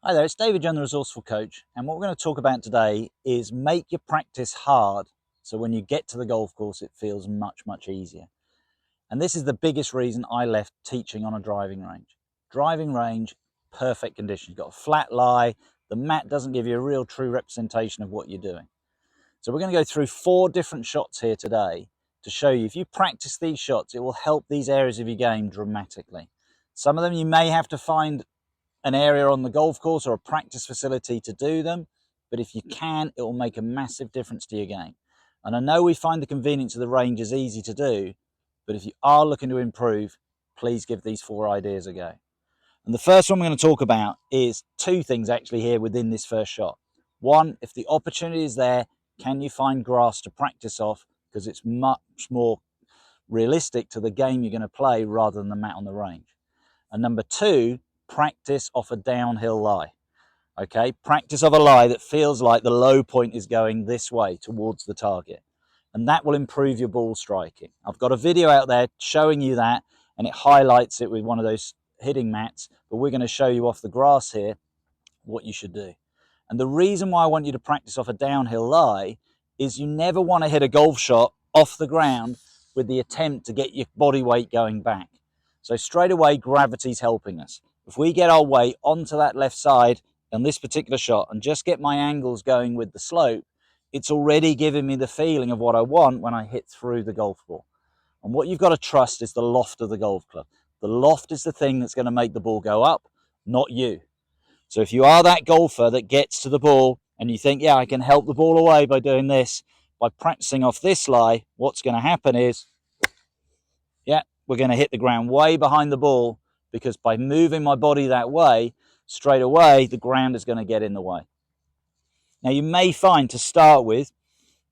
Hi there, it's David John, the Resourceful Coach, and what we're going to talk about today is make your practice hard so when you get to the golf course it feels much easier. And this is the biggest reason I left teaching on a driving range. Driving range, perfect conditions. You've got a flat lie, the mat doesn't give you a real true representation of what you're doing. So we're going to go through 4 different shots here today to show you if you practice these shots it will help these areas of your game dramatically. Some of them you may have to find an area on the golf course or a practice facility to do them, but if you can, it will make a massive difference to your game. And I know we find the convenience of the range is easy to do, but if you are looking to improve, please give these 4 ideas a go. And the first one we're going to talk about is 2 things actually here within this first shot. One, if the opportunity is there, can you find grass to practice off, because it's much more realistic to the game you're going to play rather than the mat on the range. And number 2, practice off a downhill lie. Okay, practice of a lie that feels like the low point is going this way towards the target, and that will improve your ball striking. I've got a video out there showing you that, and it highlights it with one of those hitting mats, but we're going to show you off the grass here what you should do. And the reason why I want you to practice off a downhill lie is you never want to hit a golf shot off the ground with the attempt to get your body weight going back. So straight away, gravity's helping us. If we get our weight onto that left side on this particular shot and just get my angles going with the slope, it's already giving me the feeling of what I want when I hit through the golf ball. And what you've got to trust is the loft of the golf club. The loft is the thing that's going to make the ball go up, not you. So if you are that golfer that gets to the ball and you think, yeah, I can help the ball away by doing this, by practicing off this lie, what's going to happen is, yeah, we're going to hit the ground way behind the ball, because by moving my body that way, straight away, the ground is going to get in the way. Now, you may find to start with,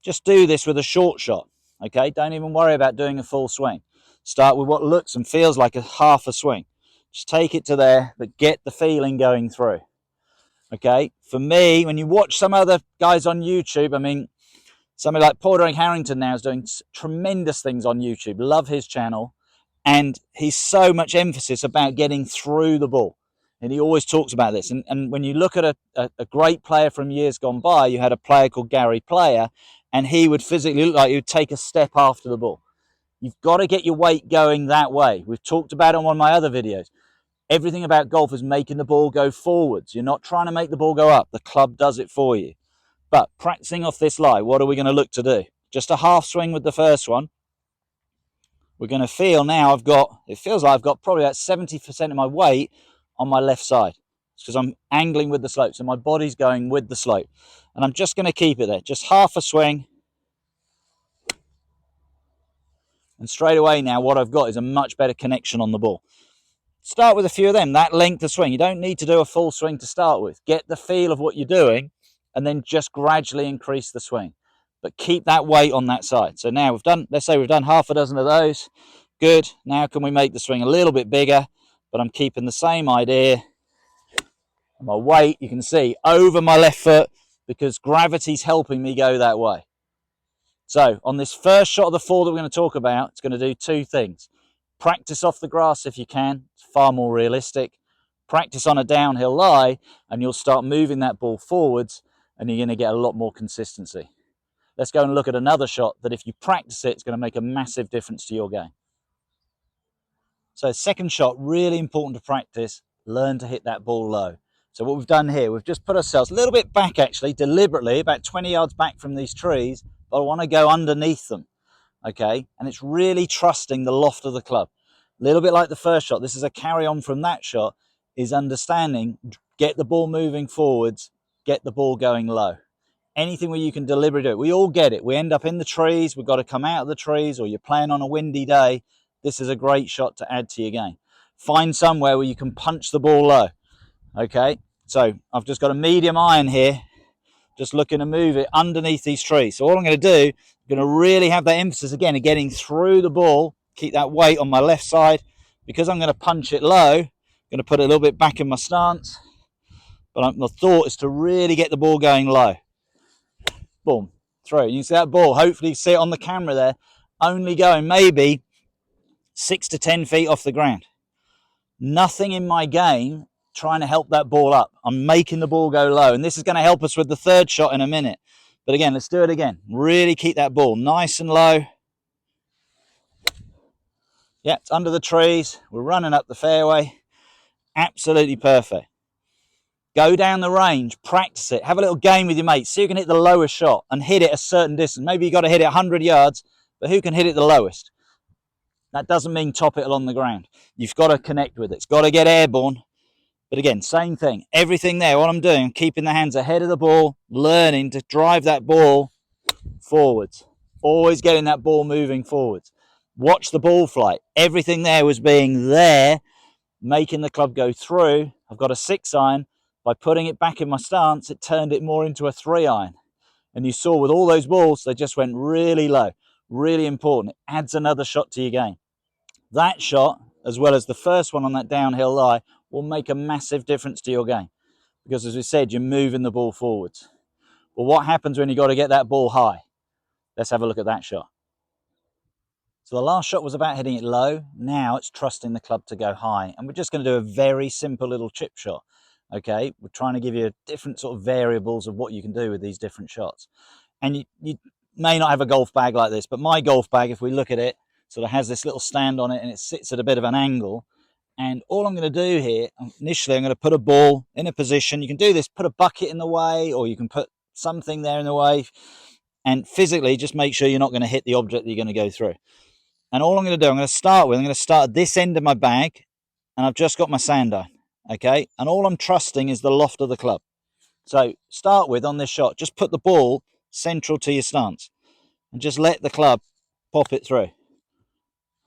just do this with a short shot, okay? Don't even worry about doing a full swing. Start with what looks and feels like a half a swing. Just take it to there, but get the feeling going through, okay? For me, when you watch some other guys on YouTube, I mean, somebody like Paul Harrington now is doing tremendous things on YouTube. Love his channel. And he's so much emphasis about getting through the ball. And he always talks about this. And when you look at a great player from years gone by, you had a player called Gary Player, and he would physically look like he would take a step after the ball. You've got to get your weight going that way. We've talked about it on one of my other videos. Everything about golf is making the ball go forwards. You're not trying to make the ball go up. The club does it for you. But practicing off this lie, what are we going to look to do? Just a half swing with the first one. We're going to feel now it feels like I've got probably about 70% of my weight on my left side. It's because I'm angling with the slope. So my body's going with the slope. And I'm just going to keep it there. Just half a swing. And straight away now what I've got is a much better connection on the ball. Start with a few of them, that length of swing. You don't need to do a full swing to start with. Get the feel of what you're doing and then just gradually increase the swing. But keep that weight on that side. So now let's say we've done half a dozen of those. Good. Now can we make the swing a little bit bigger? But I'm keeping the same idea. My weight, you can see, over my left foot because gravity's helping me go that way. So on this first shot of the 4 that we're going to talk about, it's going to do 2 things. Practice off the grass if you can. It's far more realistic. Practice on a downhill lie and you'll start moving that ball forwards and you're going to get a lot more consistency. Let's go and look at another shot that if you practice it, it's going to make a massive difference to your game. So second shot, really important to practice. Learn to hit that ball low. So what we've done here, we've just put ourselves a little bit back actually, deliberately, about 20 yards back from these trees, but I want to go underneath them, okay? And it's really trusting the loft of the club. A little bit like the first shot. This is a carry on from that shot, is understanding, get the ball moving forwards, get the ball going low. Anything where you can deliberately do it. We all get it. We end up in the trees. We've got to come out of the trees, or you're playing on a windy day. This is a great shot to add to your game. Find somewhere where you can punch the ball low. Okay, so I've just got a medium iron here, just looking to move it underneath these trees. So all I'm going to do, I'm going to really have that emphasis again of getting through the ball, keep that weight on my left side. Because I'm going to punch it low, I'm going to put it a little bit back in my stance. But my thought is to really get the ball going low. Boom, through. You can see that ball, hopefully you see it on the camera there, only going maybe 6 to 10 feet off the ground. Nothing in my game trying to help that ball up. I'm making the ball go low, and this is going to help us with the third shot in a minute. But again, let's do it again. Really keep that ball nice and low. Yeah, it's under the trees. We're running up the fairway. Absolutely perfect. Go down the range, practice it, have a little game with your mates, see who can hit the lowest shot and hit it a certain distance. Maybe you've got to hit it 100 yards, but who can hit it the lowest? That doesn't mean top it along the ground. You've got to connect with it. It's got to get airborne. But again, same thing. Everything there, what I'm doing, keeping the hands ahead of the ball, learning to drive that ball forwards. Always getting that ball moving forwards. Watch the ball flight. Everything there was being there, making the club go through. I've got a 6-iron. By putting it back in my stance, it turned it more into a 3-iron. And you saw with all those balls, they just went really low. Really important. It adds another shot to your game. That shot, as well as the first one on that downhill lie, will make a massive difference to your game. Because as we said, you're moving the ball forwards. Well, what happens when you've got to get that ball high? Let's have a look at that shot. So the last shot was about hitting it low. Now it's trusting the club to go high. And we're just going to do a very simple little chip shot. Okay, we're trying to give you different sort of variables of what you can do with these different shots. And you may not have a golf bag like this, but my golf bag, if we look at it, sort of has this little stand on it and it sits at a bit of an angle. And all I'm going to do here, initially, I'm going to put a ball in a position. You can do this, put a bucket in the way, or you can put something there in the way. And physically, just make sure you're not going to hit the object that you're going to go through. And all I'm going to do, I'm going to start at this end of my bag, and I've just got my sand iron. Okay, and all I'm trusting is the loft of the club. So start with on this shot, just put the ball central to your stance and just let the club pop it through.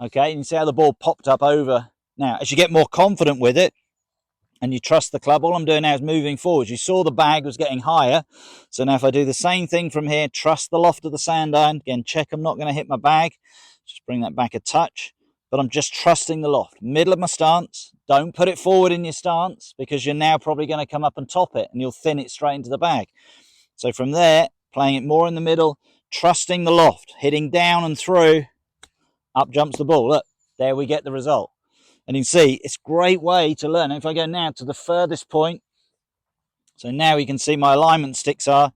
Okay, and you see how the ball popped up over. Now, as you get more confident with it and you trust the club, all I'm doing now is moving forward. You saw the bag was getting higher. So now if I do the same thing from here, trust the loft of the sand iron. Again, check I'm not going to hit my bag. Just bring that back a touch. But I'm just trusting the loft. Middle of my stance. Don't put it forward in your stance because you're now probably going to come up and top it and you'll thin it straight into the bag. So from there, playing it more in the middle, trusting the loft, hitting down and through, up jumps the ball. Look, there we get the result. And you can see it's a great way to learn. And if I go now to the furthest point, so now you can see my alignment sticks are.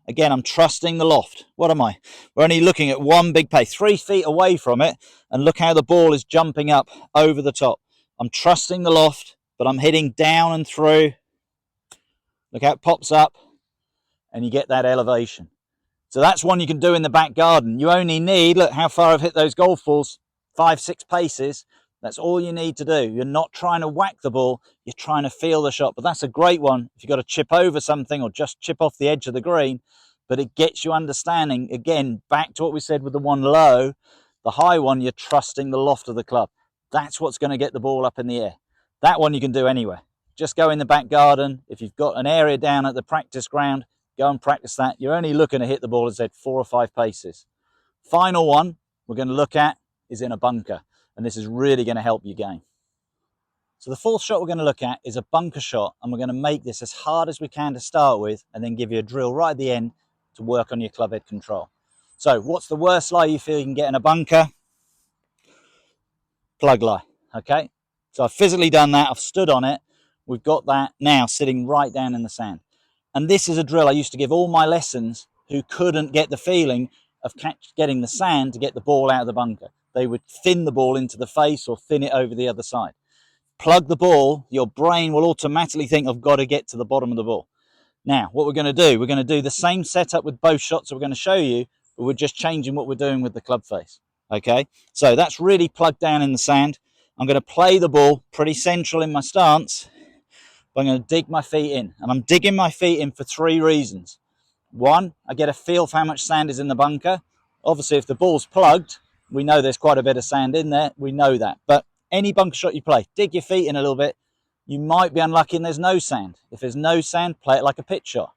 Again, I'm trusting the loft. What am I? We're only looking at one big pace, 3 feet away from it, and look how the ball is jumping up over the top. I'm trusting the loft, but I'm hitting down and through. Look how it pops up, and you get that elevation. So that's one you can do in the back garden. You only need, look how far I've hit those golf balls, 5-6 paces. That's all you need to do. You're not trying to whack the ball, you're trying to feel the shot. But that's a great one if you've got to chip over something or just chip off the edge of the green. But it gets you understanding, again, back to what we said with the one low, the high one, you're trusting the loft of the club. That's what's going to get the ball up in the air. That one you can do anywhere. Just go in the back garden. If you've got an area down at the practice ground, go and practice that. You're only looking to hit the ball, as I said, 4 or 5 paces. Final one we're going to look at is in a bunker. And this is really going to help your game. So the fourth shot we're going to look at is a bunker shot. And we're going to make this as hard as we can to start with and then give you a drill right at the end to work on your club head control. So what's the worst lie you feel you can get in a bunker? Plug lie. Okay. So I've physically done that. I've stood on it. We've got that now sitting right down in the sand. And this is a drill I used to give all my lessons who couldn't get the feeling of getting the sand to get the ball out of the bunker. They would thin the ball into the face or thin it over the other side. Plug the ball, your brain will automatically think, I've got to get to the bottom of the ball. Now, what we're going to do the same setup with both shots that we're going to show you, but we're just changing what we're doing with the club face. Okay, so that's really plugged down in the sand. I'm going to play the ball pretty central in my stance, but I'm going to dig my feet in. And I'm digging my feet in for 3 reasons. 1, I get a feel for how much sand is in the bunker. Obviously, if the ball's plugged, we know there's quite a bit of sand in there. We know that. But any bunker shot you play, dig your feet in a little bit. You might be unlucky and there's no sand. If there's no sand, play it like a pitch shot.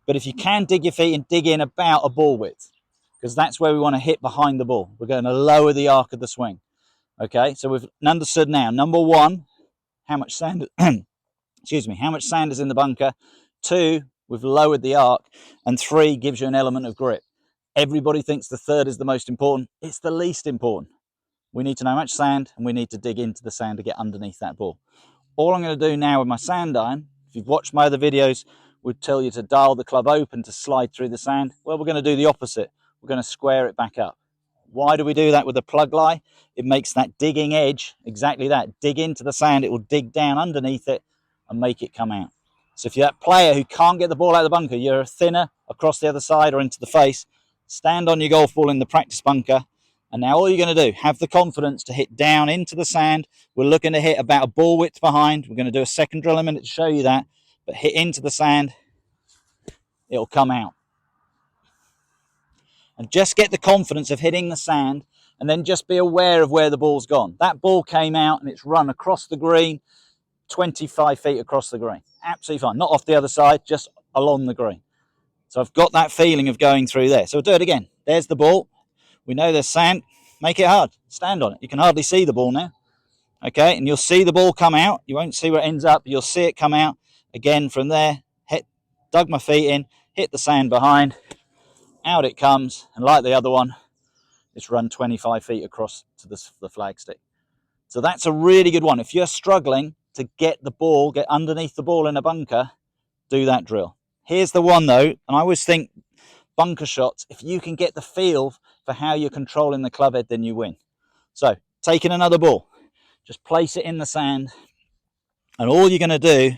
But if you can dig your feet and dig in about a ball width, because that's where we want to hit behind the ball. We're going to lower the arc of the swing. Okay, so we've understood now. Number 1, how much sand, excuse me, how much sand is in the bunker. 2, we've lowered the arc. And 3, gives you an element of grip. Everybody thinks the third is the most important. It's the least important. We need to know how much sand and we need to dig into the sand to get underneath that ball. all I'm going to do now with my sand iron, if you've watched my other videos, would tell you to dial the club open to slide through the sand. Well, we're going to do the opposite. We're going to square it back up. Why do we do that with the plug lie? It makes that digging edge, exactly that, dig into the sand, it will dig down underneath it and make it come out. So if you're that player who can't get the ball out of the bunker, you're thinner across the other side or into the face, stand on your golf ball in the practice bunker, and now all you're going to do, have the confidence to hit down into the sand. We're looking to hit about a ball width behind. We're going to do a second drill in a minute to show you that, but hit into the sand, it'll come out. And just get the confidence of hitting the sand, and then just be aware of where the ball's gone. That ball came out and it's run across the green, 25 feet across the green. Absolutely fine. Not off the other side, just along the green. So I've got that feeling of going through there. So we'll do it again. There's the ball. We know there's sand. Make it hard. Stand on it. You can hardly see the ball now. Okay, and you'll see the ball come out. You won't see where it ends up. You'll see it come out. Again from there, dug my feet in, hit the sand behind. Out it comes, and like the other one, it's run 25 feet across to the flagstick. So that's a really good one. If you're struggling to get the ball, get underneath the ball in a bunker, do that drill. Here's the one though, and I always think bunker shots, if you can get the feel for how you're controlling the club head, then you win. So taking another ball, just place it in the sand, and all you're going to do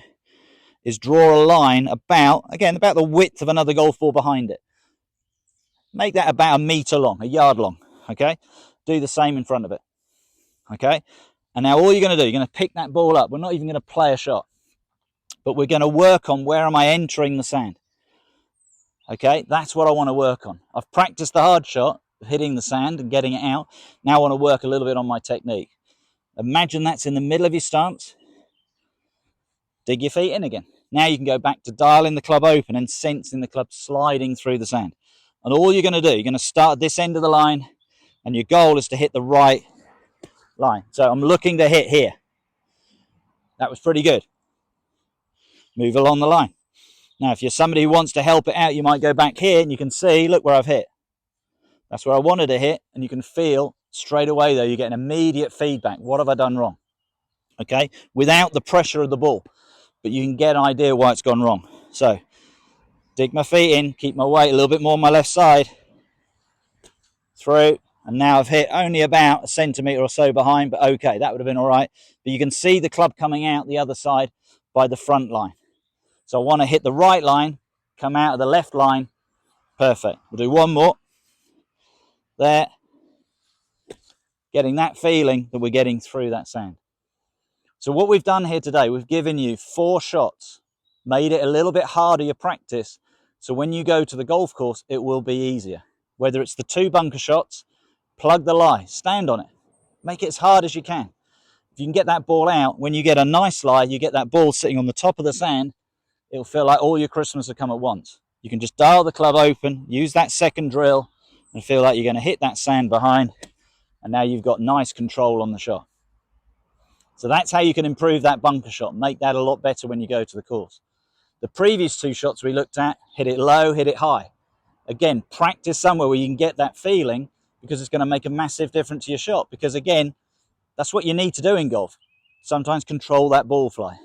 is draw a line about the width of another golf ball behind it. Make that about a meter long, a yard long, okay? Do the same in front of it, okay? And now all you're going to do, you're going to pick that ball up. We're not even going to play a shot, but we're going to work on where am I entering the sand, okay? That's what I want to work on. I've practiced the hard shot, hitting the sand and getting it out. Now I want to work a little bit on my technique. Imagine that's in the middle of your stance. Dig your feet in again. Now you can go back to dialing the club open and sensing the club sliding through the sand. And all you're going to do, you're going to start at this end of the line, and your goal is to hit the right line. So I'm looking to hit here. That was pretty good. Move along the line. Now, if you're somebody who wants to help it out, you might go back here, and you can see, look where I've hit. That's where I wanted to hit, and you can feel straight away, though, you get an immediate feedback. What have I done wrong? Okay, without the pressure of the ball. But you can get an idea why it's gone wrong. So, dig my feet in, keep my weight a little bit more on my left side, through, and now I've hit only about a centimetre or so behind, but okay, that would have been all right. But you can see the club coming out the other side by the front line. So I want to hit the right line, come out of the left line, perfect. We'll do one more, there, getting that feeling that we're getting through that sand. So what we've done here today, we've given you 4 shots, made it a little bit harder your practice, so when you go to the golf course, it will be easier. Whether it's the 2 bunker shots, plug the lie, stand on it, make it as hard as you can. If you can get that ball out, when you get a nice lie, you get that ball sitting on the top of the sand, it'll feel like all your Christmas have come at once. You can just dial the club open, use that second drill, and feel like you're going to hit that sand behind, and now you've got nice control on the shot. So that's how you can improve that bunker shot, make that a lot better when you go to the course. The previous 2 shots we looked at, hit it low, hit it high. Again, practice somewhere where you can get that feeling, because it's going to make a massive difference to your shot. Because again, that's what you need to do in golf. Sometimes control that ball fly.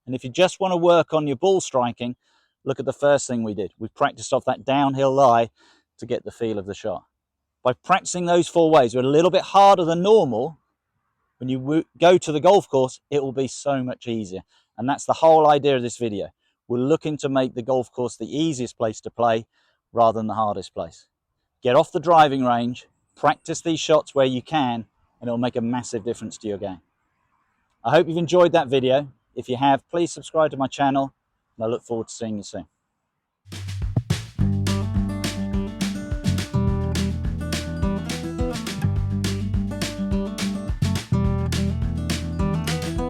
And if you just want to work on your ball striking, look at the first thing we did. We practiced off that downhill lie to get the feel of the shot. By practicing those 4 ways, we're a little bit harder than normal. When you go to the golf course, it will be so much easier. And that's the whole idea of this video. We're looking to make the golf course the easiest place to play rather than the hardest place. Get off the driving range, practice these shots where you can, and it'll make a massive difference to your game. I hope you've enjoyed that video. If you have, please subscribe to my channel, and I look forward to seeing you soon.